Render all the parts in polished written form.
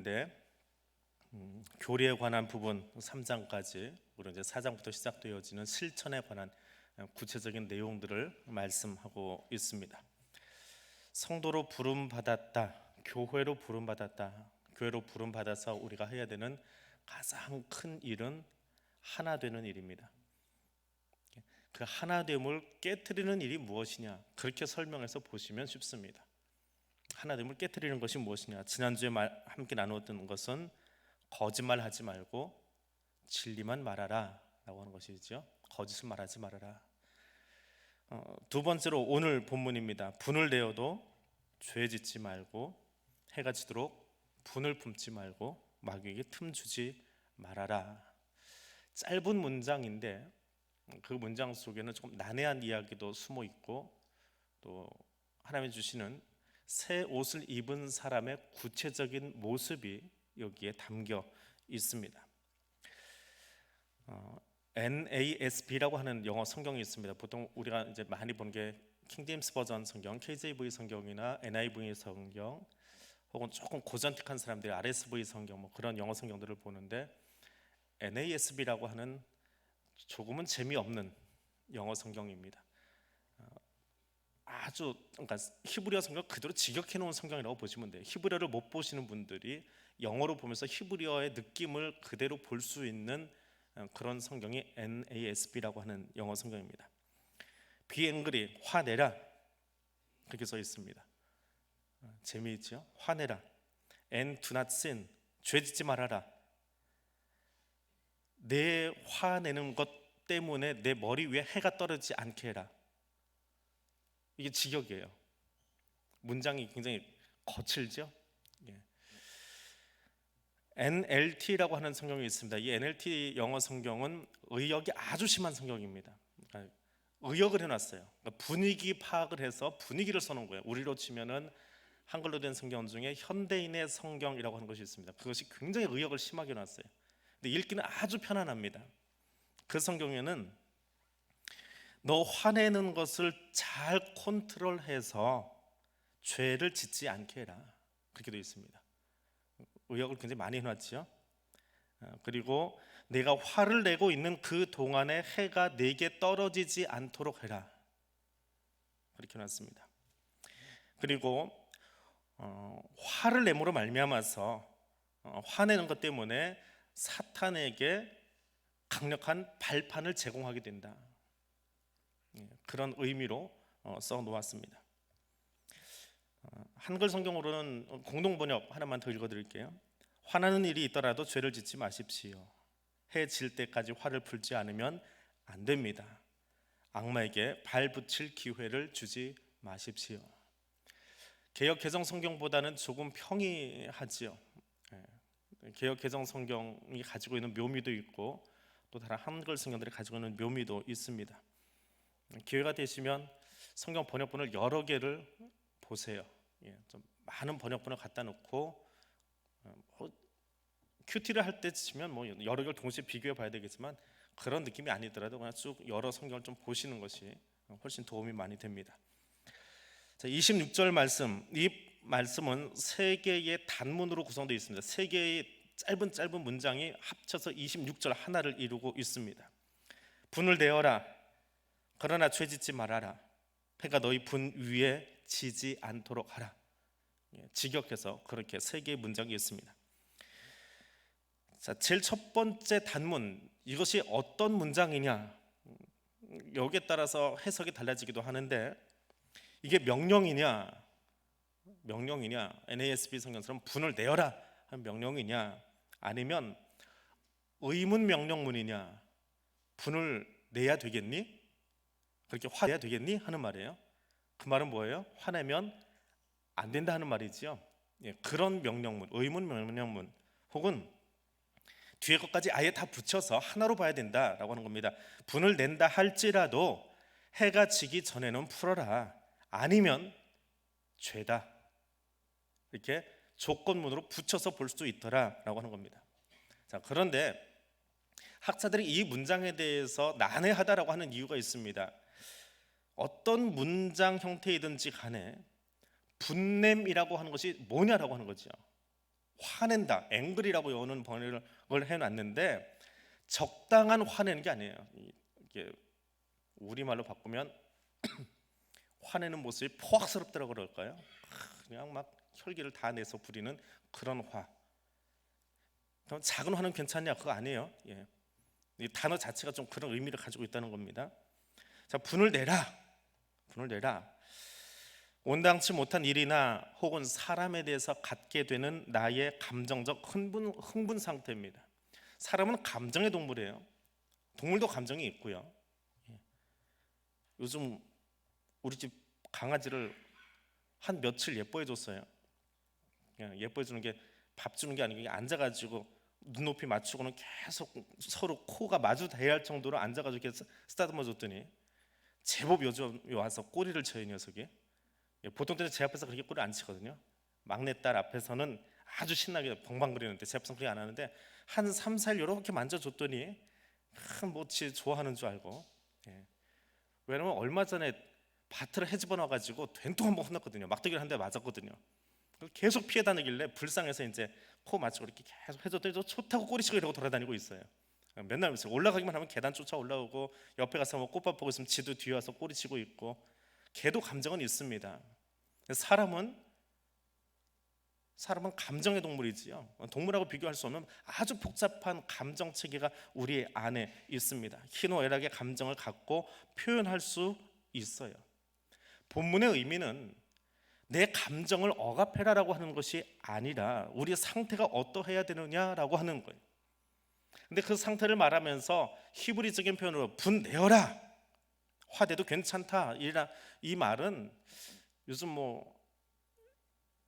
본문인데 교리에 관한 부분 3장까지 그리고 이제 4장부터 시작되어지는 실천에 관한 구체적인 내용들을 말씀하고 있습니다. 성도로 부름 받았다, 교회로 부름 받았다. 교회로 부름 받아서 우리가 해야 되는 가장 큰 일은 하나 되는 일입니다. 그 하나됨을 깨트리는 일이 무엇이냐, 그렇게 설명해서 보시면 쉽습니다. 하나됨을 깨트리는 것이 무엇이냐, 지난주에 함께 나누었던 것은 거짓말하지 말고 진리만 말하라 라고 하는 것이죠. 거짓을 말하지 말아라. 두 번째로 오늘 본문입니다. 분을 내어도 죄 짓지 말고 해가 지도록 분을 품지 말고 마귀에게 틈 주지 말아라. 짧은 문장인데 그 문장 속에는 조금 난해한 이야기도 숨어 있고 또 하나님이 주시는 새 옷을 입은 사람의 구체적인 모습이 여기에 담겨 있습니다. NASB라고 하는 영어 성경이 있습니다. 보통 우리가 이제 많이 보는 게 킹제임스 버전 성경, KJV 성경이나 NIV 성경, 혹은 조금 고전틱한 사람들이 RSV 성경, 뭐 그런 영어 성경들을 보는데 NASB라고 하는 조금은 재미없는 영어 성경입니다. 아주 그러니까 히브리어 성경 그대로 직역해 놓은 성경이라고 보시면 돼요. 히브리어를 못 보시는 분들이 영어로 보면서 히브리어의 느낌을 그대로 볼 수 있는 그런 성경이 NASB라고 하는 영어 성경입니다. Be angry, 화내라, 그렇게 써 있습니다. 재미있죠? 화내라. And do not sin, 죄짓지 말아라. 내 화내는 것 때문에 내 머리 위에 해가 떨어지지 않게 해라. 이게 직역이에요. 문장이 굉장히 거칠죠? NLT라고 하는 성경이 있습니다. 이 NLT 영어 성경은 의역이 아주 심한 성경입니다. 그러니까 의역을 해놨어요. 그러니까 분위기 파악을 해서 분위기를 써놓은 거예요. 우리로 치면은 한글로 된 성경 중에 현대인의 성경이라고 하는 것이 있습니다. 그것이 굉장히 의역을 심하게 놨어요. 근데 읽기는 아주 편안합니다. 그 성경에는 너 화내는 것을 잘 컨트롤해서 죄를 짓지 않게 해라, 그렇게 되어 있습니다. 의역을 굉장히 많이 해놨죠. 그리고 내가 화를 내고 있는 그 동안에 해가 내게 떨어지지 않도록 해라, 그렇게 해놨습니다. 그리고 화를 내므로 말미암아서 화내는 것 때문에 사탄에게 강력한 발판을 제공하게 된다, 그런 의미로 써 놓았습니다. 한글 성경으로는 공동 번역 하나만 더 읽어드릴게요. 화나는 일이 있더라도 죄를 짓지 마십시오. 해 질 때까지 화를 풀지 않으면 안 됩니다. 악마에게 발 붙일 기회를 주지 마십시오. 개역 개정 성경보다는 조금 평이하지요. 개역 개정 성경이 가지고 있는 묘미도 있고 또 다른 한글 성경들이 가지고 있는 묘미도 있습니다. 기회가 되시면 성경 번역본을 여러 개를 보세요. 좀 많은 번역본을 갖다 놓고 큐티를 할 때 치면 뭐 여러 개를 동시에 비교해 봐야 되겠지만 그런 느낌이 아니더라도 그냥 쭉 여러 성경을 좀 보시는 것이 훨씬 도움이 많이 됩니다. 자, 26절 말씀, 이 말씀은 세 개의 단문으로 구성되어 있습니다. 세 개의 짧은 문장이 합쳐서 26절 하나를 이루고 있습니다. 분을 내어라, 그러나 죄짓지 말아라. 해가 너희 분 위에 지지 않도록 하라. 직역해서 그렇게 세 개의 문장이 있습니다. 자, 제일 첫 번째 단문, 이것이 어떤 문장이냐, 여기에 따라서 해석이 달라지기도 하는데 이게 명령이냐, NASB 성경처럼 분을 내어라 하는 명령이냐, 아니면 의문 명령문이냐, 분을 내야 되겠니? 그렇게 화내야 되겠니? 하는 말이에요. 그 말은 뭐예요? 화내면 안 된다 하는 말이지요. 그런 명령문, 의문 명령문, 혹은 뒤에 것까지 아예 다 붙여서 하나로 봐야 된다라고 하는 겁니다. 분을 낸다 할지라도 해가 지기 전에는 풀어라, 아니면 죄다, 이렇게 조건문으로 붙여서 볼 수 있더라라고 하는 겁니다. 자, 그런데 학자들이 이 문장에 대해서 난해하다라고 하는 이유가 있습니다. 어떤 문장 형태이든지 간에 분냄이라고 하는 것이 뭐냐라고 하는 거죠. 화낸다, 앵글이라고 여는 번역을 해놨는데 적당한 화내는 게 아니에요. 이게 우리말로 바꾸면 화내는 모습이 포악스럽다고 그럴까요? 그냥 막 혈기를 다 내서 부리는 그런 화. 그럼 작은 화는 괜찮냐? 그거 아니에요. 예. 이 단어 자체가 좀 그런 의미를 가지고 있다는 겁니다. 자, 분을 내라. 분을 내라. 온당치 못한 일이나 혹은 사람에 대해서 갖게 되는 나의 감정적 흥분 상태입니다. 사람은 감정의 동물이에요. 동물도 감정이 있고요. 요즘 우리 집 강아지를 한 며칠 예뻐해 줬어요. 예뻐해 주는 게 밥 주는 게 아니고 앉아가지고 눈높이 맞추고는 계속 서로 코가 마주 대할 할 정도로 앉아가지고 이렇게 쓰다듬어 줬더니 제법 요즘 와서 꼬리를 쳐요, 이 녀석이. 보통 때는 제 앞에서 그렇게 꼬리를 안 치거든요. 막내딸 앞에서는 아주 신나게 벙벙거리는데 제 앞에서는 그렇게 안 하는데 한 3, 4일 이렇게 만져줬더니 뭐 좋아하는 줄 알고. 왜냐면 얼마 전에 밭을 헤집어 놔가지고 된통 한번 혼났거든요. 막대기를 한 대 맞았거든요. 계속 피해 다니길래 불쌍해서 이제 코 맞추고 이렇게 계속 해줬더니 좋다고 꼬리치고 이러고 돌아다니고 있어요. 맨날 올라가기만 하면 계단 쫓아 올라오고 옆에 가서 뭐 꽃밭 보고 있으면 지도 뒤에 와서 꼬리치고 있고. 걔도 감정은 있습니다. 사람은 감정의 동물이지요. 동물하고 비교할 수 없는 아주 복잡한 감정 체계가 우리 안에 있습니다. 희노애락의 감정을 갖고 표현할 수 있어요. 본문의 의미는 내 감정을 억압해라라고 하는 것이 아니라 우리 상태가 어떠해야 되느냐라고 하는 거예요. 근데 그 상태를 말하면서 히브리적인 표현으로 분내어라, 화내도 괜찮다, 이 말은 요즘 뭐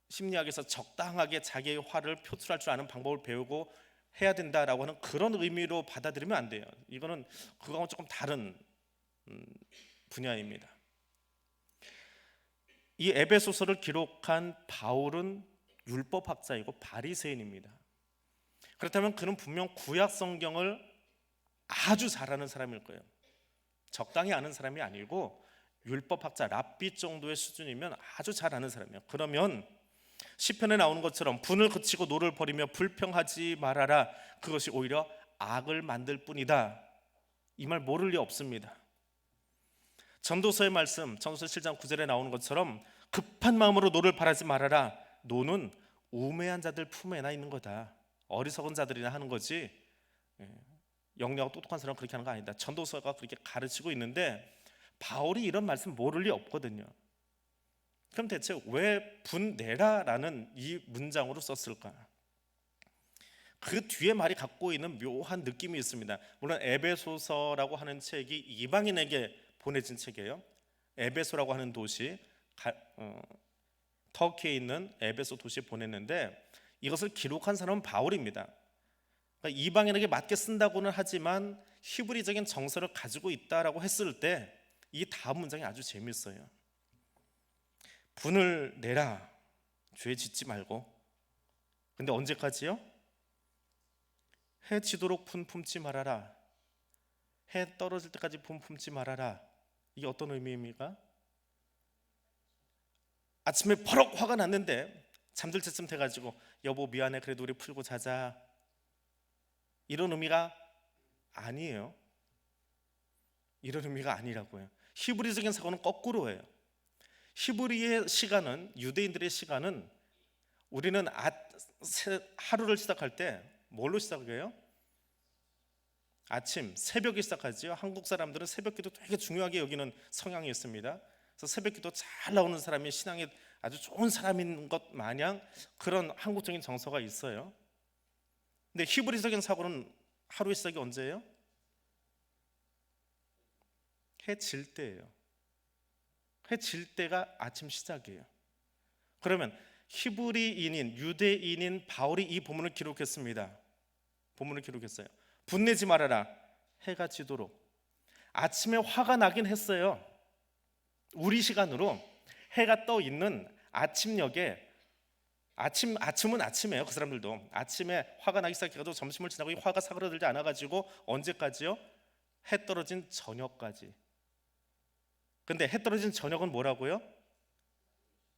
심리학에서 적당하게 자기의 화를 표출할 줄 아는 방법을 배우고 해야 된다라고 하는 그런 의미로 받아들이면 안 돼요. 이거는 그거하고 조금 다른 분야입니다. 이 에베소서를 기록한 바울은 율법학자이고 바리새인입니다. 그렇다면 그는 분명 구약 성경을 아주 잘 아는 사람일 거예요. 적당히 아는 사람이 아니고 율법학자 랍비 정도의 수준이면 아주 잘 아는 사람이에요. 그러면 시편에 나오는 것처럼 분을 그치고 노를 버리며 불평하지 말아라, 그것이 오히려 악을 만들 뿐이다, 이 말 모를 리 없습니다. 전도서의 말씀, 전도서 7장 9절에 나오는 것처럼 급한 마음으로 노를 바라지 말아라, 노는 우매한 자들 품에나 있는 거다. 어리석은 자들이나 하는 거지 영리하고 똑똑한 사람은 그렇게 하는 거 아니다. 전도서가 그렇게 가르치고 있는데 바울이 이런 말씀 모를 리 없거든요. 그럼 대체 왜 분내라라는 이 문장으로 썼을까? 그 뒤에 말이 갖고 있는 묘한 느낌이 있습니다. 물론 에베소서라고 하는 책이 이방인에게 보내진 책이에요. 에베소라고 하는 도시, 터키에 있는 에베소 도시에 보냈는데 이것을 기록한 사람은 바울입니다. 그러니까 이방인에게 맞게 쓴다고는 하지만 히브리적인 정서를 가지고 있다라고 했을 때 이 다음 문장이 아주 재미있어요. 분을 내라, 죄 짓지 말고. 근데 언제까지요? 해 지도록 분 품지 말아라, 해 떨어질 때까지 분 품지 말아라. 이게 어떤 의미입니까? 아침에 버럭 화가 났는데 잠들 때쯤 돼가지고 여보 미안해, 그래도 우리 풀고 자자, 이런 의미가 아니에요. 이런 의미가 아니라고요. 히브리적인 사고는 거꾸로예요. 히브리의 시간은, 유대인들의 시간은, 우리는 하루를 시작할 때 뭘로 시작해요? 아침, 새벽에 시작하지요. 한국 사람들은 새벽기도 되게 중요하게 여기는 성향이 있습니다. 그래서 새벽기도 잘 나오는 사람이 신앙이 아주 좋은 사람인 것 마냥 그런 한국적인 정서가 있어요. 근데 히브리적인 사고는 하루의 시작이 언제예요? 해 질 때예요. 해 질 때가 아침 시작이에요. 그러면 히브리인인, 유대인인 바울이 이 본문을 기록했습니다. 본문을 기록했어요. 분내지 말아라, 해가 지도록. 아침에 화가 나긴 했어요. 우리 시간으로 해가 떠 있는 아침녘에, 아침은 아침이에요. 그 사람들도 아침에 화가 나기 시작해가지고 점심을 지나고 이 화가 사그라들지 않아가지고 언제까지요? 해 떨어진 저녁까지. 근데 해 떨어진 저녁은 뭐라고요?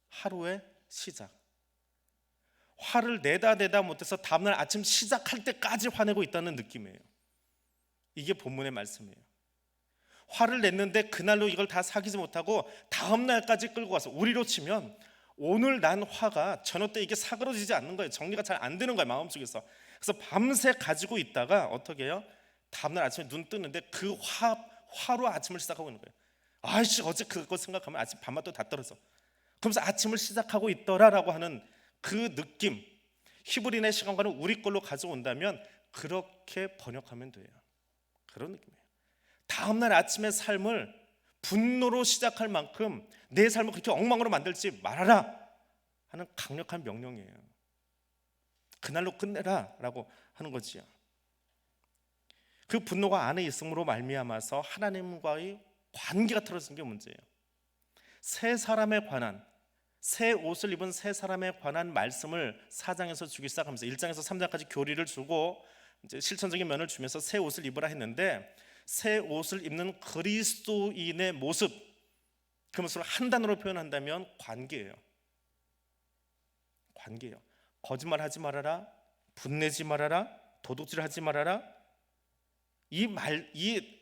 하루의 시작. 화를 내다 못해서 다음날 아침 시작할 때까지 화내고 있다는 느낌이에요. 이게 본문의 말씀이에요. 화를 냈는데 그날로 이걸 다 사귀지 못하고 다음날까지 끌고 와서, 우리로 치면 오늘 난 화가 저녁 때 이게 사그러지지 않는 거예요. 정리가 잘 안 되는 거예요, 마음속에서. 그래서 밤새 가지고 있다가 어떻게 해요? 다음날 아침에 눈 뜨는데 그 화로 아침을 시작하고 있는 거예요. 아이씨, 어제 그거 생각하면 아침 밤맛도 다 떨어져. 그러면서 아침을 시작하고 있더라라고 하는 그 느낌, 히브리인의 시간과는 우리 걸로 가져온다면 그렇게 번역하면 돼요. 그런 느낌이에요. 다음날 아침의 삶을 분노로 시작할 만큼 내 삶을 그렇게 엉망으로 만들지 말아라 하는 강력한 명령이에요. 그날로 끝내라 라고 하는 거지요. 그 분노가 안에 있음으로 말미암아서 하나님과의 관계가 틀어진 게 문제예요. 새 사람에 관한, 새 옷을 입은 새 사람에 관한 말씀을 4장에서 주기 시작하면서 1장에서 3장까지 교리를 주고 이제 실천적인 면을 주면서 새 옷을 입으라 했는데, 새 옷을 입는 그리스도인의 모습, 그 모습을 한 단어로 표현한다면 관계예요. 관계예요. 거짓말하지 말아라, 분내지 말아라, 도둑질하지 말아라. 이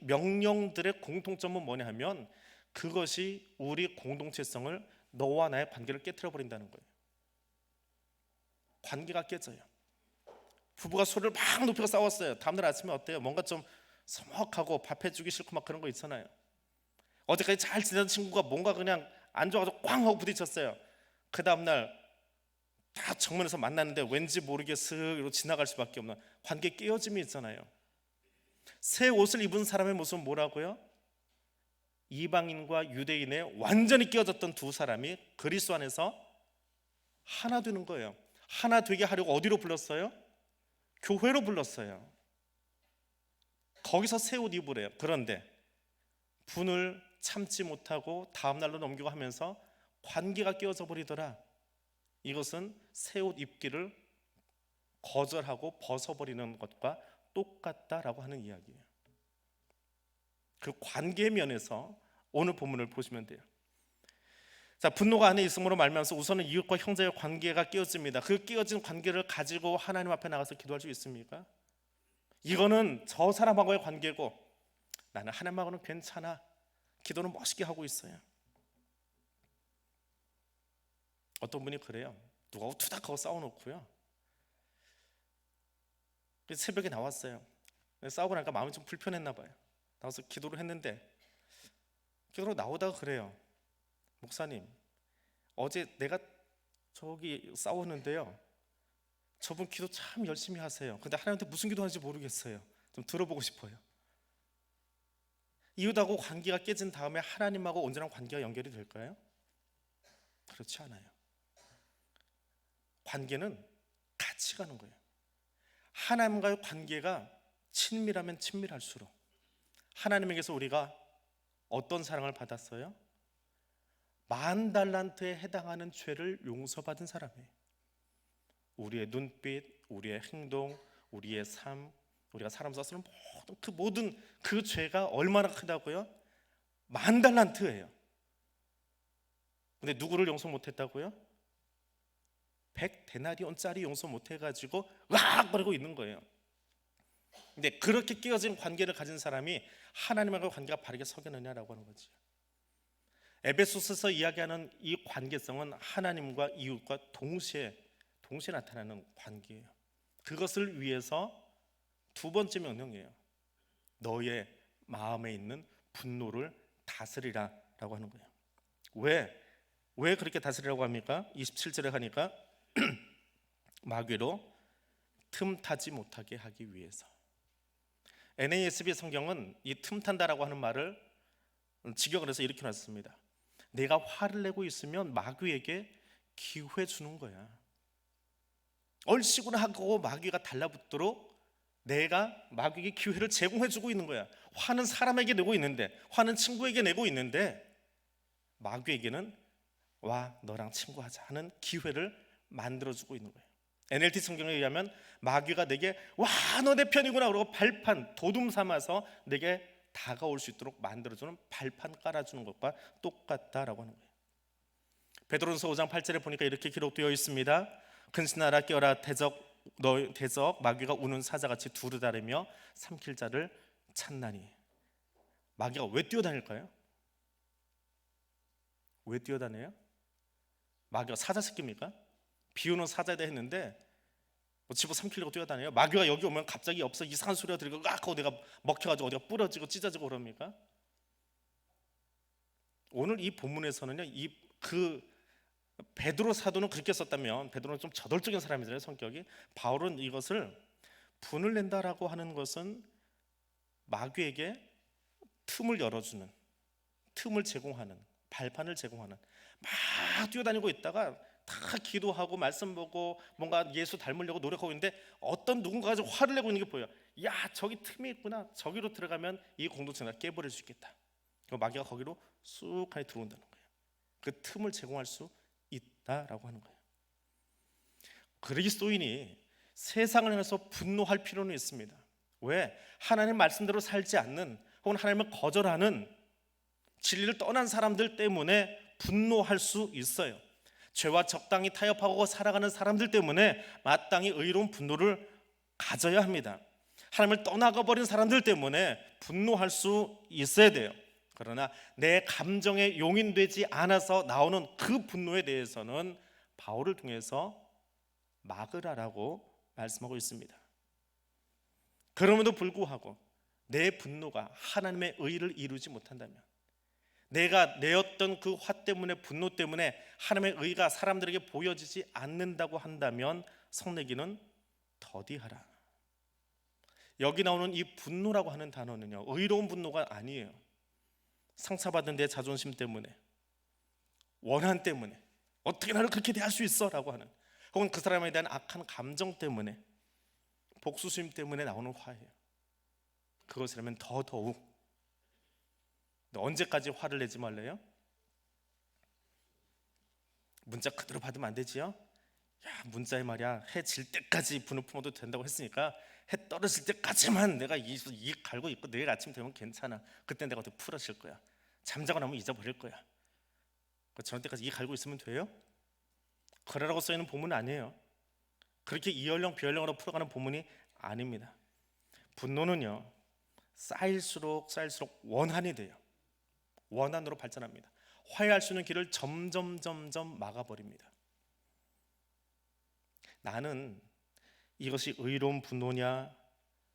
명령들의 공통점은 뭐냐 하면 그것이 우리 공동체성을, 너와 나의 관계를 깨트려 버린다는 거예요. 관계가 깨져요. 부부가 소리를 막 높이고 싸웠어요. 다음날 아침에 어때요? 뭔가 좀 서먹하고 밥 해주기 싫고 막 그런 거 있잖아요. 어제까지 잘 지내던 친구가 뭔가 그냥 안 좋아가지고 꽝 하고 부딪혔어요. 그 다음날 다 정면에서 만났는데 왠지 모르게 슥 지나갈 수밖에 없는 관계 깨어짐이 있잖아요. 새 옷을 입은 사람의 모습은 뭐라고요? 이방인과 유대인의 완전히 끼어졌던 두 사람이 그리스도 안에서 하나 되는 거예요. 하나 되게 하려고 어디로 불렀어요? 교회로 불렀어요. 거기서 새 옷 입으래요. 그런데 분을 참지 못하고 다음날로 넘기고 하면서 관계가 깨어져 버리더라. 이것은 새 옷 입기를 거절하고 벗어버리는 것과 똑같다라고 하는 이야기예요. 그 관계 면에서 오늘 본문을 보시면 돼요. 자, 분노가 안에 있음으로 말미암아서 우선은 이웃과 형제의 관계가 깨어집니다. 그 깨어진 관계를 가지고 하나님 앞에 나가서 기도할 수 있습니까? 이거는 저 사람하고의 관계고 나는 하나님하고는 괜찮아, 기도는 멋있게 하고 있어요. 어떤 분이 그래요. 누가 투닥하고 싸워놓고요, 새벽에 나왔어요. 싸우고 나니까 마음이 좀 불편했나 봐요. 나와서 기도를 했는데, 기도로 나오다가 그래요. 목사님, 어제 내가 저기 싸웠는데요, 저분 기도 참 열심히 하세요. 근데 하나님한테 무슨 기도하는지 모르겠어요. 좀 들어보고 싶어요. 이웃하고 관계가 깨진 다음에 하나님하고 온전한 관계가 연결이 될까요? 그렇지 않아요. 관계는 같이 가는 거예요. 하나님과의 관계가 친밀하면 친밀할수록, 하나님에게서 우리가 어떤 사랑을 받았어요? 10,000달란트에 해당하는 죄를 용서받은 사람이에요. 우리의 눈빛, 우리의 행동, 우리의 삶, 우리가 사람 사스는 모든 그 죄가 얼마나 크다고요? 10,000달란트예요. 근데 누구를 용서 못했다고요? 100데나리온짜리 용서 못해가지고 으악 거리고 있는 거예요. 근데 그렇게 끼어진 관계를 가진 사람이 하나님과 관계가 바르게 서겠느냐라고 하는 거지. 에베소서에서 이야기하는 이 관계성은 하나님과 이웃과 동시에 나타나는 관계예요. 그것을 위해서 두 번째 명령이에요. 너의 마음에 있는 분노를 다스리라 라고 하는 거예요. 왜 그렇게 다스리라고 합니까? 27절에 가니까 마귀로 틈타지 못하게 하기 위해서. NASB 성경은 이 틈탄다라고 하는 말을 직역을 해서 이렇게 놨습니다. 내가 화를 내고 있으면 마귀에게 기회 주는 거야. 얼씨구나 하고 마귀가 달라붙도록 내가 마귀에게 기회를 제공해주고 있는 거야. 화는 사람에게 내고 있는데, 화는 친구에게 내고 있는데, 마귀에게는 와 너랑 친구하자 하는 기회를 만들어주고 있는 거예요. NLT 성경에 의하면 마귀가 내게 와 너 내 편이구나 그러고 발판, 도둠 삼아서 내게 다가올 수 있도록 만들어주는 발판 깔아주는 것과 똑같다라고 하는 거예요. 베드로전서 5장 8절에 보니까 이렇게 기록되어 있습니다. 근신하라 깨어라 대적 마귀가 우는 사자같이 두루다니며 삼킬 자를 찾나니. 마귀가 왜 뛰어다닐까요? 왜 뛰어다녀요? 마귀가 사자 새끼입니까? 비우는 사자다 했는데 집어 삼키려고 뛰어다녀요? 마귀가 여기 오면 갑자기 옆에서 이상한 소리가 들리고 하고 내가 먹혀가지고 어디가 부러지고 찢어지고 그럽니까? 오늘 이 본문에서는요, 그 베드로 사도는 그렇게 썼다면, 베드로는 좀 저돌적인 사람이잖아요, 성격이. 바울은 이것을 분을 낸다라고 하는 것은 마귀에게 틈을 열어주는, 틈을 제공하는, 발판을 제공하는. 막 뛰어다니고 있다가 다 기도하고 말씀 보고 뭔가 예수 닮으려고 노력하고 있는데 어떤 누군가가 좀 화를 내고 있는 게 보여요. 야, 저기 틈이 있구나. 저기로 들어가면 이 공동체가 깨버릴 수 있겠다. 마귀가 거기로 쑥 하게 들어온다는 거예요. 그 틈을 제공할 수 있다라고 하는 거예요. 그리스도인이 세상을 향해서 분노할 필요는 있습니다. 왜? 하나님 말씀대로 살지 않는, 혹은 하나님을 거절하는, 진리를 떠난 사람들 때문에 분노할 수 있어요. 죄와 적당히 타협하고 살아가는 사람들 때문에 마땅히 의로운 분노를 가져야 합니다. 하나님을 떠나가 버린 사람들 때문에 분노할 수 있어야 돼요. 그러나 내 감정에 용인되지 않아서 나오는 그 분노에 대해서는 바울을 통해서 막으라라고 말씀하고 있습니다. 그럼에도 불구하고 내 분노가 하나님의 의를 이루지 못한다면, 내가 내었던 그 화 때문에, 분노 때문에 하나님의 의가 사람들에게 보여지지 않는다고 한다면 성내기는 더디하라. 여기 나오는 이 분노라고 하는 단어는요, 의로운 분노가 아니에요. 상처받은 내 자존심 때문에, 원한 때문에, 어떻게 나를 그렇게 대할 수 있어? 라고 하는, 혹은 그 사람에 대한 악한 감정 때문에, 복수심 때문에 나오는 화예요. 그것이라면 더더욱. 언제까지 화를 내지 말래요? 문자 그대로 받으면 안 되지요? 야, 문자에 말이야, 해 질 때까지 분을 품어도 된다고 했으니까 해 떨어질 때까지만 내가 이 갈고 있고 내일 아침 되면 괜찮아. 그때 내가 어떻게 풀어질 거야. 잠자고 나면 잊어버릴 거야. 저런 때까지 이 갈고 있으면 돼요? 그러라고 써있는 본문은 아니에요. 그렇게 이연령 비연령으로 풀어가는 본문이 아닙니다. 분노는요, 쌓일수록 원한이 돼요. 원한으로 발전합니다. 화해할 수 있는 길을 점점 막아버립니다. 나는 이것이 의로운 분노냐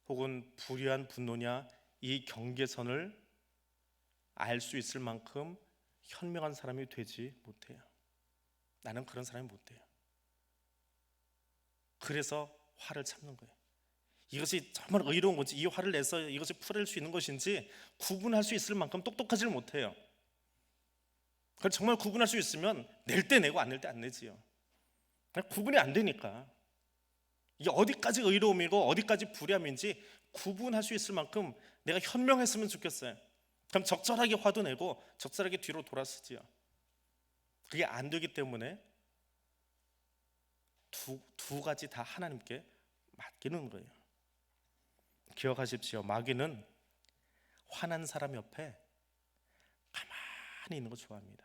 혹은 불의한 분노냐, 이 경계선을 알 수 있을 만큼 현명한 사람이 되지 못해요. 나는 그런 사람이 못 돼요. 그래서 화를 참는 거예요. 이것이 정말 의로운 건지, 이 화를 내서 이것을 풀어낼 수 있는 것인지 구분할 수 있을 만큼 똑똑하지를 못해요. 그걸 정말 구분할 수 있으면 낼 때 내고 안 낼 때 안 내지요. 구분이 안 되니까. 이게 어디까지 의로움이고 어디까지 불의함인지 구분할 수 있을 만큼 내가 현명했으면 좋겠어요. 그럼 적절하게 화도 내고 적절하게 뒤로 돌아서지요. 그게 안 되기 때문에 두 가지 다 하나님께 맡기는 거예요. 기억하십시오. 마귀는 화난 사람 옆에 가만히 있는 거 좋아합니다.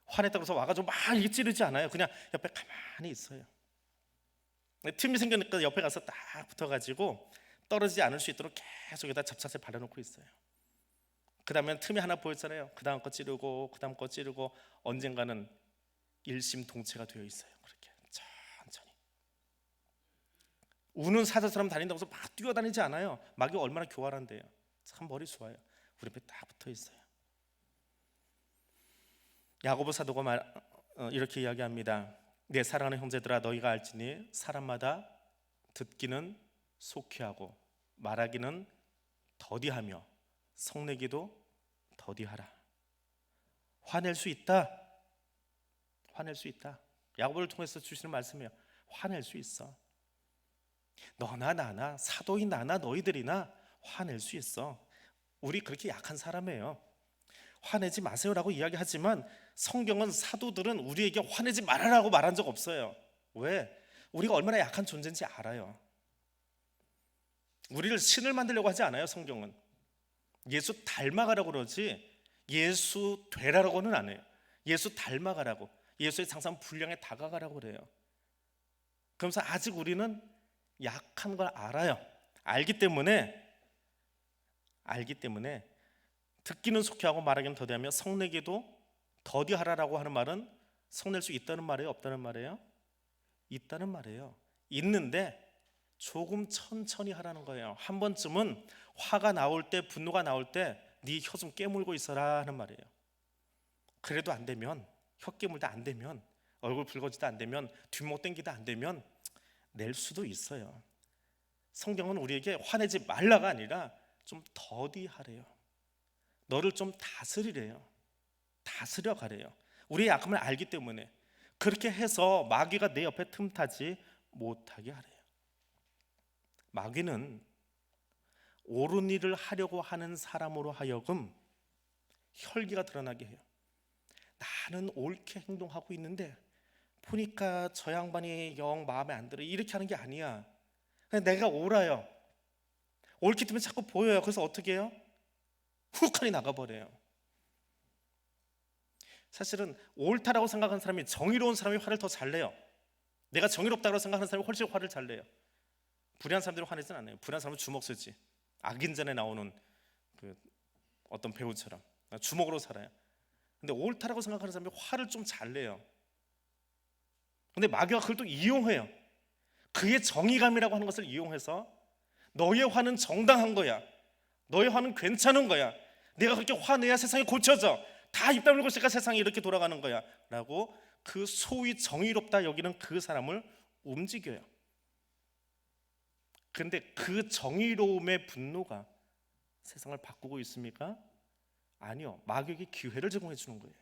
화냈다고 해서 와가지고 막 이렇게 찌르지 않아요. 그냥 옆에 가만히 있어요. 틈이 생기니까 옆에 가서 딱 붙어가지고 떨어지지 않을 수 있도록 계속 여기다 접착제 발라놓고 있어요. 그 다음에 틈이 하나 보였잖아요. 그 다음 거 찌르고 그 다음 거 찌르고 언젠가는 일심동체가 되어 있어요. 그렇게 천천히. 우는 사자처럼 다닌다고 해서 막 뛰어다니지 않아요. 마귀가 얼마나 교활한데요. 참 머리 좋아요. 우리 옆에 딱 붙어 있어요. 야고보 사도가 이렇게 이야기합니다. 내 사랑하는 형제들아, 너희가 알지니 사람마다 듣기는 속히하고 말하기는 더디하며 성내기도 더디하라. 화낼 수 있다. 화낼 수 있다. 야고보를 통해서 주시는 말씀이에요. 화낼 수 있어. 너나 나나, 사도인 나나 너희들이나 화낼 수 있어. 우리 그렇게 약한 사람이에요. 화내지 마세요라고 이야기하지만 성경은, 사도들은 우리에게 화내지 말아라고 말한 적 없어요. 왜? 우리가 얼마나 약한 존재인지 알아요. 우리를 신을 만들려고 하지 않아요. 성경은 예수 닮아가라고 그러지 예수 되라고는 안 해요. 예수 닮아가라고, 예수의 장사한 분량에 다가가라고 그래요. 그러면서 아직 우리는 약한 걸 알아요. 알기 때문에 듣기는 속히 하고 말하기는 더디하며 성내기도 더디하라라고 하는 말은 성낼 수 있다는 말이에요, 없다는 말이에요? 있다는 말이에요. 있는데 조금 천천히 하라는 거예요. 한 번쯤은 화가 나올 때, 분노가 나올 때 네 혀 좀 깨물고 있어라 하는 말이에요. 그래도 안 되면, 혀 깨물다 안 되면, 얼굴 붉어지다 안 되면, 뒷목 당기다 안 되면 낼 수도 있어요. 성경은 우리에게 화내지 말라가 아니라 좀 더디하래요. 너를 좀 다스리래요. 다스려 가래요. 우리의 약함을 알기 때문에 그렇게 해서 마귀가 내 옆에 틈타지 못하게 하래요. 마귀는 옳은 일을 하려고 하는 사람으로 하여금 혈기가 드러나게 해요. 나는 옳게 행동하고 있는데 보니까 저 양반이 영 마음에 안 들어. 이렇게 하는 게 아니야. 그냥 내가 옳아요. 옳기 때문에 자꾸 보여요. 그래서 어떻게 해요? 훅하니 나가버려요. 사실은 옳다라고 생각하는 사람이, 정의로운 사람이 화를 더 잘 내요. 내가 정의롭다고 생각하는 사람이 훨씬 화를 잘 내요. 불의한 사람들은 화내진 않아요. 불의한 사람은 주먹 쓰지. 악인전에 나오는 그 어떤 배우처럼 주먹으로 살아요. 근데 옳다라고 생각하는 사람이 화를 좀 잘 내요. 근데 마귀가 그걸 또 이용해요. 그의 정의감이라고 하는 것을 이용해서 너의 화는 정당한 거야. 너의 화는 괜찮은 거야. 내가 그렇게 화내야 세상이 고쳐져. 다 입 다물고 있으니까 세상이 이렇게 돌아가는 거야 라고 그 소위 정의롭다 여기는 그 사람을 움직여요. 그런데 그 정의로움의 분노가 세상을 바꾸고 있습니까? 아니요. 마귀에게 기회를 제공해 주는 거예요.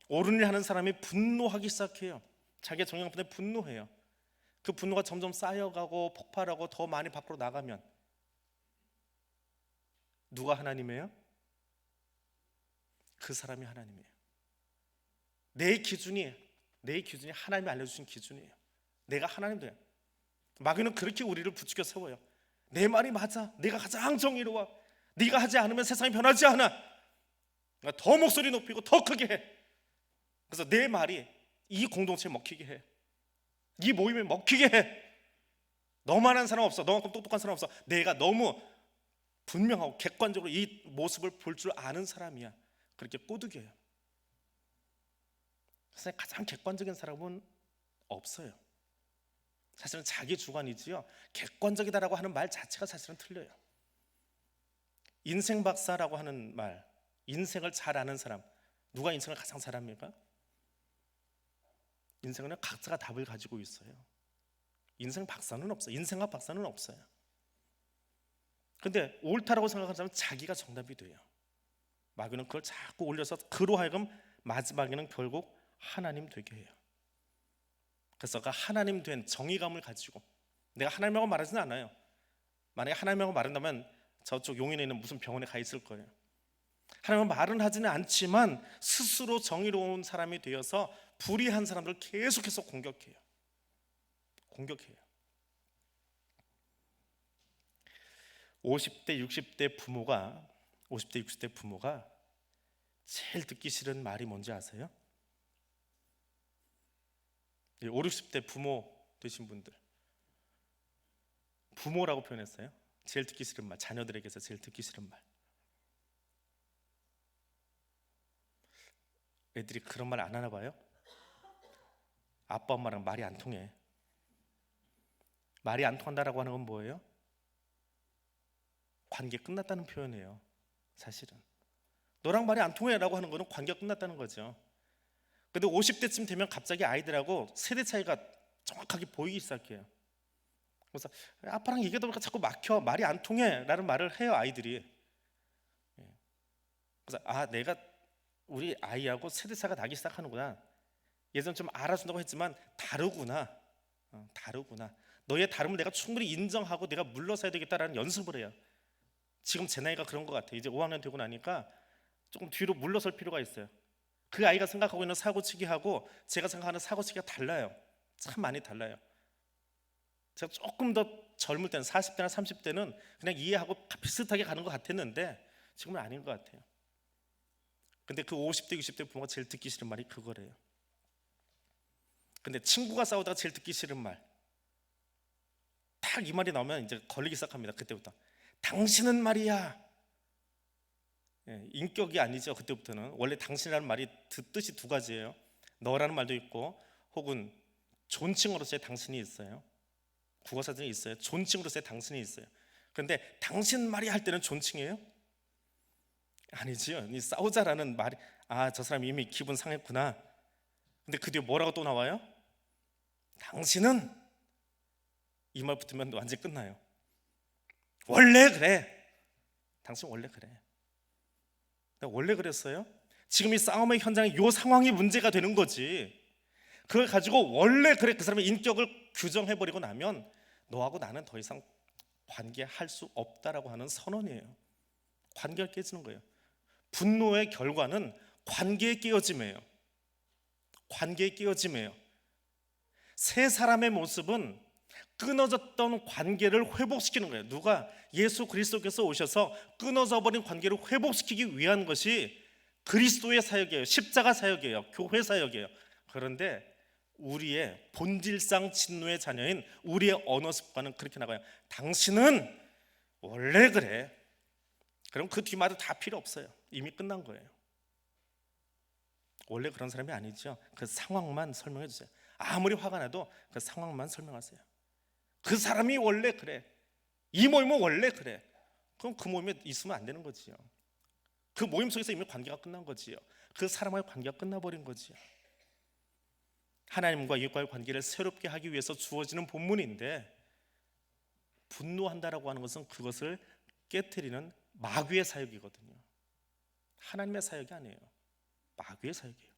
옳은 일 하는 사람이 분노하기 시작해요. 자기의 정의감 때문에 분노해요. 그 분노가 점점 쌓여가고 폭발하고 더 많이 밖으로 나가면 누가 하나님이에요? 그 사람이 하나님이에요. 내 기준이 하나님이 알려주신 기준이에요. 내가 하나님 돼요. 마귀는 그렇게 우리를 부추겨 세워요. 내 말이 맞아. 내가 가장 정의로워. 네가 하지 않으면 세상이 변하지 않아. 더 목소리 높이고 더 크게 해. 그래서 내 말이 이 공동체에 먹히게 해. 이 모임에 먹히게 해. 너만한 사람 없어. 너만큼 똑똑한 사람 없어. 내가 너무 분명하고 객관적으로 이 모습을 볼 줄 아는 사람이야. 그렇게 꼬드겨요. 사실 가장 객관적인 사람은 없어요. 사실은 자기 주관이지요. 객관적이다라고 하는 말 자체가 사실은 틀려요. 인생 박사라고 하는 말, 인생을 잘 아는 사람, 누가 인생을 가장 잘합니까? 인생은 각자가 답을 가지고 있어요. 인생 박사는 없어요. 인생학 박사는 없어요. 근데 옳다라고 생각하는 사람은 자기가 정답이 돼요. 마귀는 그걸 자꾸 올려서 그로 하여금 마지막에는 결국 하나님 되게 해요. 그래서 그 하나님 된 정의감을 가지고, 내가 하나님하고 말하지는 않아요. 만약에 하나님하고 말한다면 저쪽 용인에 있는 무슨 병원에 가 있을 거예요. 하나님은 말은 하지는 않지만 스스로 정의로운 사람이 되어서 불의한 사람들을 계속해서 공격해요. 50대 60대 부모가 제일 듣기 싫은 말이 뭔지 아세요? 5, 60대 부모 되신 분들, 부모라고 표현했어요. 제일 듣기 싫은 말, 자녀들에게서 제일 듣기 싫은 말. 애들이 그런 말 안 하나 봐요? 아빠 엄마랑 말이 안 통해. 말이 안 통한다라고 하는 건 뭐예요? 관계 끝났다는 표현이에요. 사실은 너랑 말이 안 통해라고 하는 거는 관계가 끝났다는 거죠. 근데 50대쯤 되면 갑자기 아이들하고 세대 차이가 정확하게 보이기 시작해요. 그래서 아빠랑 얘기하다 보니까 자꾸 막혀, 말이 안 통해 라는 말을 해요, 아이들이. 그래서 내가 우리 아이하고 세대 차이가 나기 시작하는구나. 예전 좀 알아준다고 했지만 다르구나. 너의 다름을 내가 충분히 인정하고 내가 물러서야 되겠다라는 연습을 해요. 지금 제 나이가 그런 것 같아요. 이제 5학년 되고 나니까 조금 뒤로 물러설 필요가 있어요. 그 아이가 생각하고 있는 사고치기하고 제가 생각하는 사고치기가 달라요. 참 많이 달라요. 제가 조금 더 젊을 때는 40대나 30대는 그냥 이해하고 비슷하게 가는 것 같았는데 지금은 아닌 것 같아요. 근데 그 50대 60대 부모가 제일 듣기 싫은 말이 그거래요. 근데 친구가 싸우다가 제일 듣기 싫은 말, 딱 이 말이 나오면 이제 걸리기 시작합니다. 그때부터 당신은 말이야. 인격이 아니죠. 그때부터는 원래 당신이라는 말이 뜻이 두 가지예요. 너라는 말도 있고, 혹은 존칭으로서의 당신이 있어요. 국어사전에 있어요. 존칭으로서의 당신이 있어요. 그런데 당신 말이 할 때는 존칭이에요? 아니지요. 이 싸우자라는 말이, 저 사람이 이미 기분 상했구나. 근데 그 뒤에 뭐라고 또 나와요? 당신은, 이 말 붙으면 완전히 끝나요. 원래 그래. 당신 원래 그래. 원래 그랬어요? 지금 이 싸움의 현장에 이 상황이 문제가 되는 거지. 그걸 가지고 원래 그래, 그 사람의 인격을 규정해버리고 나면 너하고 나는 더 이상 관계할 수 없다라고 하는 선언이에요. 관계가 깨지는 거예요. 분노의 결과는 관계의 깨어짐이에요. 관계의 깨어짐이에요. 세 사람의 모습은 끊어졌던 관계를 회복시키는 거예요. 누가? 예수 그리스도께서 오셔서 끊어져 버린 관계를 회복시키기 위한 것이 그리스도의 사역이에요. 십자가 사역이에요. 교회 사역이에요. 그런데 우리의 본질상 진노의 자녀인 우리의 언어 습관은 그렇게 나가요. 당신은 원래 그래. 그럼 그 뒷말도 다 필요 없어요. 이미 끝난 거예요. 원래 그런 사람이 아니죠. 그 상황만 설명해 주세요. 아무리 화가 나도 그 상황만 설명하세요. 그 사람이 원래 그래. 이 모임은 원래 그래. 그럼 그 모임에 있으면 안 되는 거지요. 그 모임 속에서 이미 관계가 끝난 거지요. 그 사람과의 관계가 끝나버린 거지요. 하나님과 이웃과의 관계를 새롭게 하기 위해서 주어지는 본문인데, 분노한다라고 하는 것은 그것을 깨트리는 마귀의 사역이거든요. 하나님의 사역이 아니에요. 마귀의 사역이에요.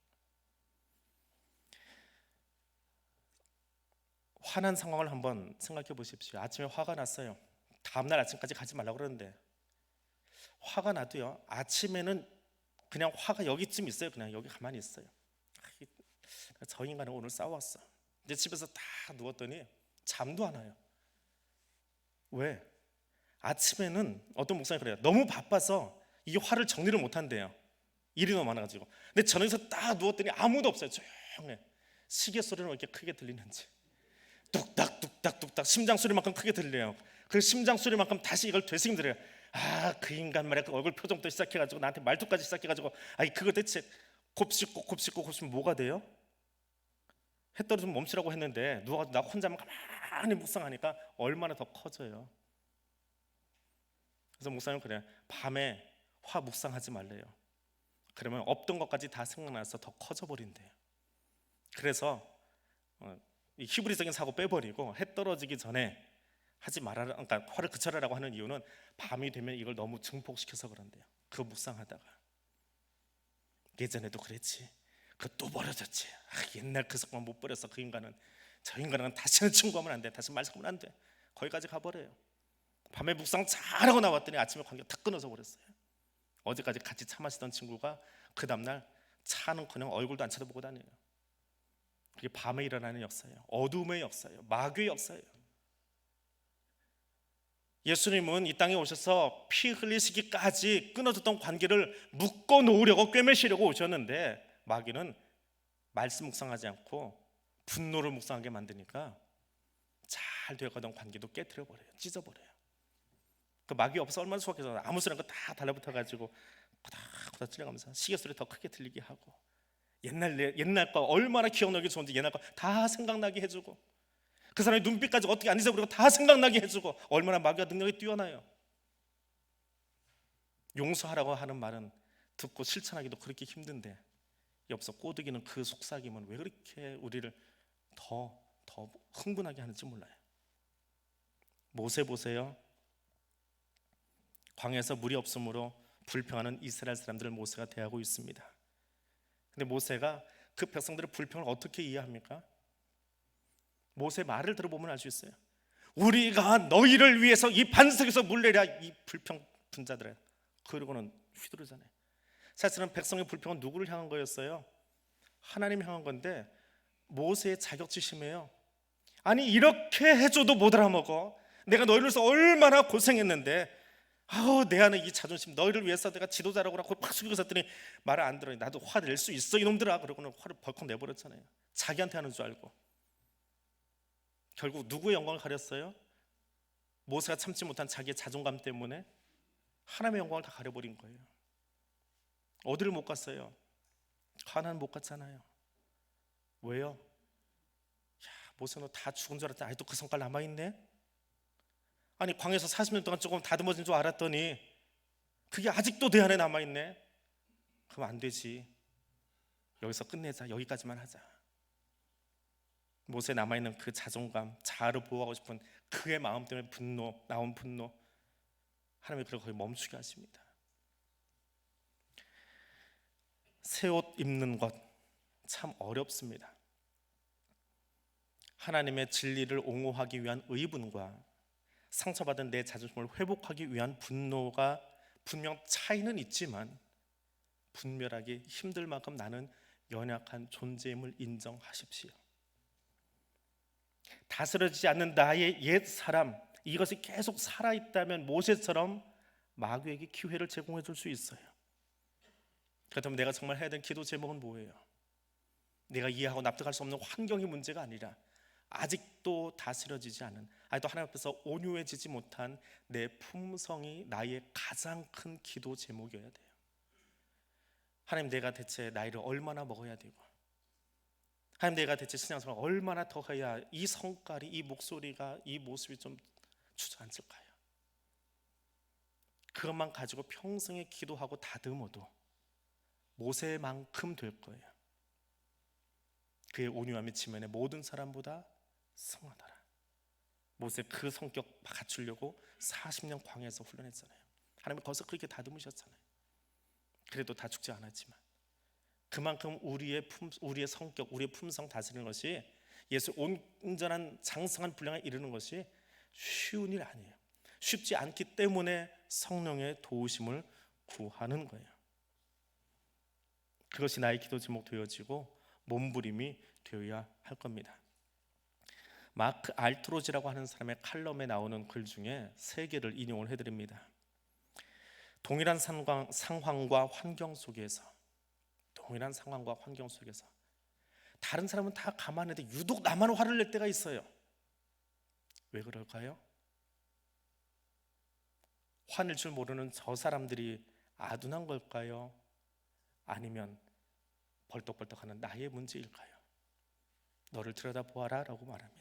화난 상황을 한번 생각해 보십시오. 아침에 화가 났어요. 다음날 아침까지 가지 말라고 그러는데, 화가 나도요, 아침에는 그냥 화가 여기쯤 있어요. 그냥 여기 가만히 있어요. 저 인간은 오늘 싸웠어. 이제 집에서 다 누웠더니 잠도 안 와요. 왜? 아침에는 어떤 목사님이 그래요. 너무 바빠서 이 화를 정리를 못 한대요. 일이 너무 많아가지고. 근데 저녁에서 딱 누웠더니 아무도 없어요. 조용해. 시계 소리는 왜 이렇게 크게 들리는지. 뚝딱 뚝딱 뚝딱 심장 소리만큼 크게 들려요. 그 심장 소리만큼 다시 이걸 되새김들어요. 그 인간 말이야. 그 얼굴 표정부터 시작해가지고 나한테 말투까지 시작해가지고, 그거 대체 곱씹고 뭐가 돼요? 해 떨어지면 멈추라고 했는데 누가 나 혼자만 가만히 묵상하니까 얼마나 더 커져요. 그래서 목사님은 그래요. 밤에 화 묵상하지 말래요. 그러면 없던 것까지 다 생각나서 더 커져버린대요. 그래서 이 히브리적인 사고 빼버리고 해 떨어지기 전에 하지 말아라, 그러니까 화를 그쳐라라고 하는 이유는 밤이 되면 이걸 너무 증폭시켜서 그런대요. 그 묵상하다가 예전에도 그랬지, 그 또 버려졌지. 옛날 그 습관 못 버려서 그 인간은, 저 인간은 다시는 친구하면 안 돼, 다시 말씀하면 안 돼. 거기까지 가버려요. 밤에 묵상 잘하고 나왔더니 아침에 관계가 탁 끊어져 버렸어요. 어제까지 같이 차 마시던 친구가 그 다음날 차는커녕 얼굴도 안 쳐다보고 다녀요. 그게 밤에 일어나는 역사예요. 어둠의 역사예요. 마귀의 역사예요. 예수님은 이 땅에 오셔서 피 흘리시기까지 끊어졌던 관계를 묶어 놓으려고, 꿰매시려고 오셨는데, 마귀는 말씀 묵상하지 않고 분노를 묵상하게 만드니까 잘 되어가던 관계도 깨트려버려요. 찢어버려요. 그 마귀 없어 얼마나 수확해서 아무 소리나 다 달라붙어가지고 코닥코닥 찔러가면서 시계 소리 더 크게 들리게 하고, 옛날 거 얼마나 기억나기 좋은지 옛날 거 다 생각나게 해주고, 그 사람의 눈빛까지 어떻게 안 잊어버리고 다 생각나게 해주고, 얼마나 마귀가 능력이 뛰어나요. 용서하라고 하는 말은 듣고 실천하기도 그렇게 힘든데, 옆서 꼬드기는 그 속삭임은 왜 그렇게 우리를 더 흥분하게 하는지 몰라요. 모세 보세요. 광야에서 물이 없으므로 불평하는 이스라엘 사람들을 모세가 대하고 있습니다. 근데 모세가 그 백성들의 불평을 어떻게 이해합니까? 모세 말을 들어보면 알 수 있어요. 우리가 너희를 위해서 이 반석에서 물 내랴, 이 불평 분자들아. 그러고는 휘두르잖아요. 사실은 백성의 불평은 누구를 향한 거였어요? 하나님 향한 건데, 모세의 자격지심이에요. 아니, 이렇게 해줘도 못 알아먹어. 내가 너희를 위해서 얼마나 고생했는데, 내 안에 이 자존심, 너희를 위해서 내가 지도자라고 하고 팍 숙이고 섰더니 말을 안 들으니 나도 화 낼 수 있어 이놈들아. 그러고는 화를 벌컥 내버렸잖아요. 자기한테 하는 줄 알고. 결국 누구의 영광을 가렸어요? 모세가 참지 못한 자기의 자존감 때문에 하나님의 영광을 다 가려버린 거예요. 어디를 못 갔어요? 가나안 못 갔잖아요. 왜요? 모세 너 다 죽은 줄 알았더니 아직도 그 성깔 남아있네? 아니 광야에서 40년 동안 조금 다듬어진 줄 알았더니 그게 아직도 내 안에 남아있네? 그럼 안 되지. 여기서 끝내자. 여기까지만 하자. 모세에 남아있는 그 자존감, 자아를 보호하고 싶은 그의 마음 때문에 나온 분노, 하나님이 그걸 거의 멈추게 하십니다. 새 옷 입는 것 참 어렵습니다. 하나님의 진리를 옹호하기 위한 의분과 상처받은 내 자존심을 회복하기 위한 분노가 분명 차이는 있지만 분별하기 힘들 만큼 나는 연약한 존재임을 인정하십시오. 다스려지지 않는 나의 옛 사람, 이것이 계속 살아있다면 모세처럼 마귀에게 기회를 제공해 줄 수 있어요. 그렇다면 내가 정말 해야 되는 기도 제목은 뭐예요? 내가 이해하고 납득할 수 없는 환경이 문제가 아니라 아직도 다스려지지 않은, 아직도 하나님 앞에서 온유해지지 못한 내 품성이 나의 가장 큰 기도 제목이어야 돼요. 하나님, 내가 대체 나이를 얼마나 먹어야 되고, 하나님, 내가 대체 신앙생활을 얼마나 더 해야 이 성깔이, 이 목소리가, 이 모습이 좀 주저앉을까요? 그것만 가지고 평생에 기도하고 다듬어도 모세만큼 될 거예요. 그의 온유함이 지면에 모든 사람보다 승하더라. 모세 그 성격 갖추려고 40년 광야에서 훈련했잖아요. 하나님은 거기서 그렇게 다듬으셨잖아요. 그래도 다 죽지 않았지만 그만큼 우리의 성격, 우리의 품성 다스리는 것이 예수 온전한 장성한 분량에 이르는 것이 쉬운 일 아니에요. 쉽지 않기 때문에 성령의 도우심을 구하는 거예요. 그것이 나의 기도 제목 되어지고 몸부림이 되어야 할 겁니다. 마크 알트로지라고 하는 사람의 칼럼에 나오는 글 중에 3개를 인용을 해드립니다. 동일한 상황과 환경 속에서 다른 사람은 다 가만한데 유독 나만 화를 낼 때가 있어요. 왜 그럴까요? 화낼 줄 모르는 저 사람들이 아둔한 걸까요? 아니면 벌떡벌떡하는 나의 문제일까요? 너를 들여다보아라 라고 말합니다.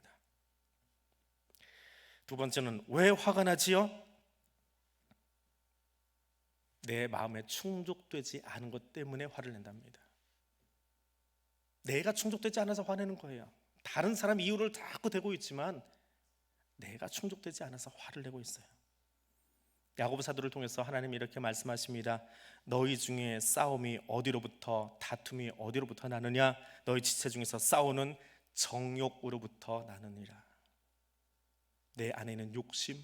두 번째는 왜 화가 나지요? 내 마음에 충족되지 않은 것 때문에 화를 낸답니다. 내가 충족되지 않아서 화내는 거예요. 다른 사람 이유를 자꾸 대고 있지만 내가 충족되지 않아서 화를 내고 있어요. 야고보 사도를 통해서 하나님이 이렇게 말씀하십니다. 너희 중에 싸움이 어디로부터, 다툼이 어디로부터 나느냐? 너희 지체 중에서 싸우는 정욕으로부터 나느니라. 내 안에 있는 욕심,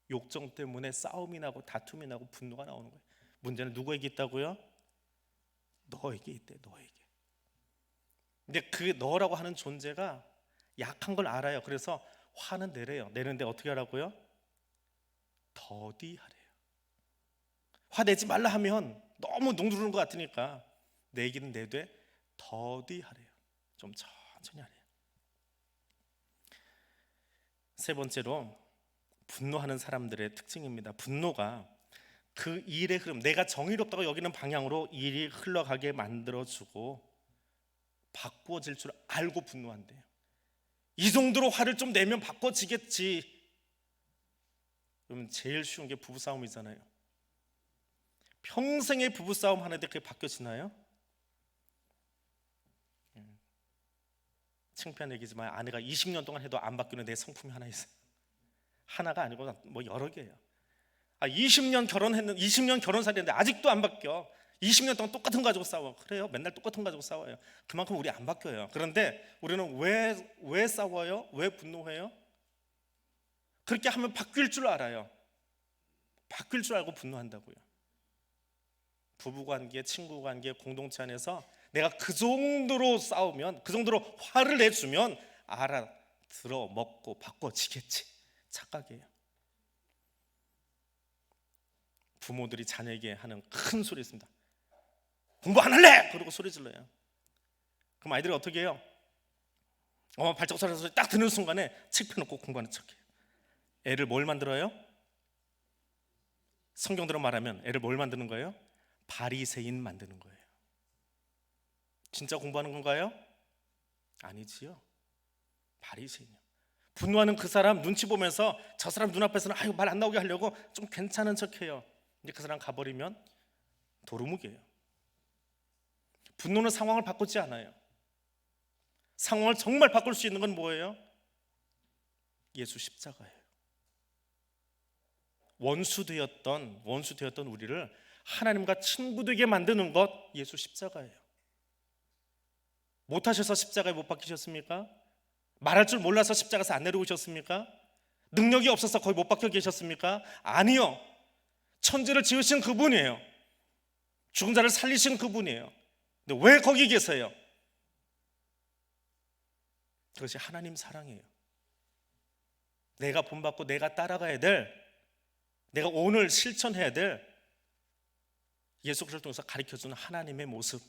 욕정 때문에 싸움이 나고 다툼이 나고 분노가 나오는 거예요. 문제는 누구에게 있다고요? 너에게 있대. 너에게. 근데 그 너라고 하는 존재가 약한 걸 알아요. 그래서 화는 내래요. 내는데 어떻게 하라고요? 더디하래요. 화내지 말라 하면 너무 누르는 것 같으니까 내 얘기는 내되 더디하래요. 좀 천천히 하래요. 세 번째로 분노하는 사람들의 특징입니다. 분노가 그 일의 흐름, 내가 정의롭다고 여기는 방향으로 일이 흘러가게 만들어주고 바꾸어질 줄 알고 분노한대요. 이 정도로 화를 좀 내면 바꿔지겠지. 그러면 제일 쉬운 게 부부싸움이잖아요. 평생의 부부싸움 하는데 그게 바뀌어지나요? 창피한 얘기지만 아내가 20년 동안 해도 안 바뀌는 내 성품이 하나 있어요. 하나가 아니고 뭐 여러 개예요. 20년 결혼살이했는데 아직도 안 바뀌어. 20년 동안 똑같은 거 가지고 싸워. 그래요, 맨날 똑같은 거 가지고 싸워요. 그만큼 우리 안 바뀌어요. 그런데 우리는 왜 싸워요? 왜 분노해요? 그렇게 하면 바뀔 줄 알아요. 바뀔 줄 알고 분노한다고요. 부부관계, 친구관계, 공동체 안에서 내가 그 정도로 싸우면, 그 정도로 화를 내주면 알아들어 먹고 바꿔지겠지. 착각이에요. 부모들이 자녀에게 하는 큰 소리 있습니다. 공부 안 할래! 그러고 소리 질러요. 그럼 아이들이 어떻게 해요? 발자국 소리 딱 듣는 순간에 책 펴놓고 공부하는 척해요. 애를 뭘 만들어요? 성경대로 말하면 애를 뭘 만드는 거예요? 바리새인 만드는 거예요. 진짜 공부하는 건가요? 아니지요. 바리새인이요. 분노하는 그 사람 눈치 보면서 저 사람 눈앞에서는 말 안 나오게 하려고 좀 괜찮은 척해요. 근데 그 사람 가버리면 도루묵이에요. 분노는 상황을 바꾸지 않아요. 상황을 정말 바꿀 수 있는 건 뭐예요? 예수 십자가예요. 원수 되었던 우리를 하나님과 친구 되게 만드는 것, 예수 십자가예요. 못하셔서 십자가에 못 박히셨습니까? 말할 줄 몰라서 십자가에서 안 내려오셨습니까? 능력이 없어서 거의 못 박혀 계셨습니까? 아니요. 천지를 지으신 그분이에요. 죽은 자를 살리신 그분이에요. 근데 왜 거기 계세요? 그것이 하나님 사랑이에요. 내가 본받고 내가 따라가야 될, 내가 오늘 실천해야 될 예수 그리스도를 통해서 가르쳐주는 하나님의 모습,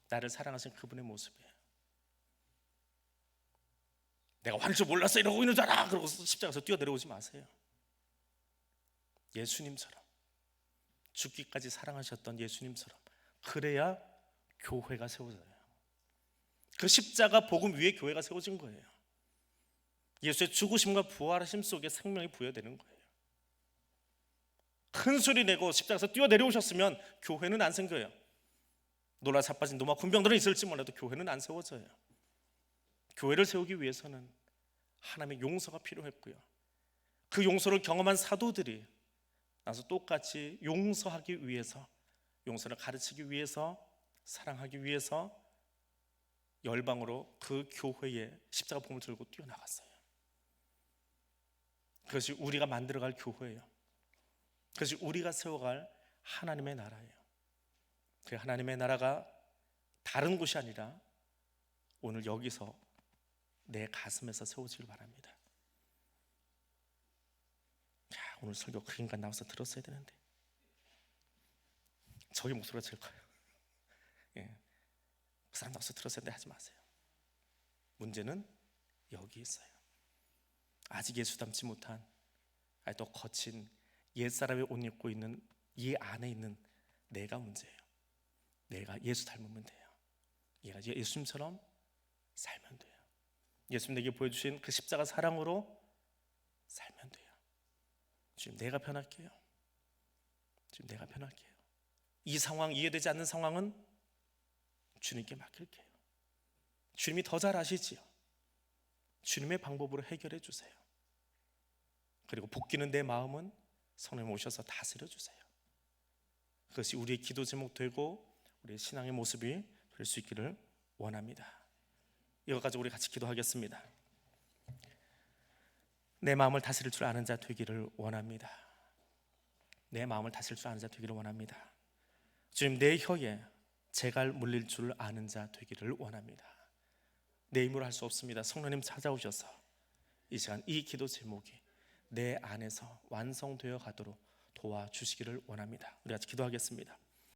나를 사랑하신 그분의 모습이에요. 내가 화낼 줄 몰랐어 이러고 있는 줄 알아 그러고 십자가에서 뛰어내려오지 마세요. 예수님처럼, 죽기까지 사랑하셨던 예수님처럼, 그래야 교회가 세워져요. 그 십자가 복음 위에 교회가 세워진 거예요. 예수의 죽으심과 부활하심 속에 생명이 부여되는 거예요. 큰 소리 내고 십자가에서 뛰어내려오셨으면 교회는 안 생겨요. 놀라 자빠진 노마 군병들은 있을지 몰라도 교회는 안 세워져요. 교회를 세우기 위해서는 하나님의 용서가 필요했고요, 그 용서를 경험한 사도들이 나서 똑같이 용서하기 위해서, 용서를 가르치기 위해서, 사랑하기 위해서 열방으로 그 교회에 십자가 복음을 들고 뛰어나갔어요. 그것이 우리가 만들어갈 교회예요. 그것이 우리가 세워갈 하나님의 나라예요. 그 하나님의 나라가 다른 곳이 아니라 오늘 여기서 내 가슴에서 세워지길 바랍니다. 오늘 설교 그 인간 나와서 들었어야 되는데 저기 목소리가 제일 커요. 그 사람 나와서 들었어야 되는데 하지 마세요. 문제는 여기 있어요. 아직 예수 닮지 못한, 또 거친 옛사람의 옷 입고 있는 이 안에 있는 내가 문제예요. 내가 예수 닮으면 돼요. 얘가 예수님처럼 살면 돼요. 예수님 내게 보여주신 그 십자가 사랑으로 살면 돼요. 주님, 내가 변할게요. 주님, 내가 변할게요. 이 상황, 이해되지 않는 상황은 주님께 맡길게요. 주님이 더 잘 아시지요. 주님의 방법으로 해결해 주세요. 그리고 볶이는 내 마음은 성령님 오셔서 다스려 주세요. 그것이 우리의 기도 제목 되고 우리의 신앙의 모습이 될 수 있기를 원합니다. 이것 가지고 우리 같이 기도하겠습니다. 내 마음을 다스릴 줄 아는 자 되기를 원합니다. 내 마음을 다스릴 줄 아는 자 되기를 원합니다. 주님, 내 혀에 재갈 물릴 줄 아는 자 되기를 원합니다. 내 힘으로 할 수 없습니다. 성령님 찾아오셔서 이 시간 이 기도 제목이 내 안에서 완성되어 가도록 도와주시기를 원합니다. 우리 같이 기도하겠습니다.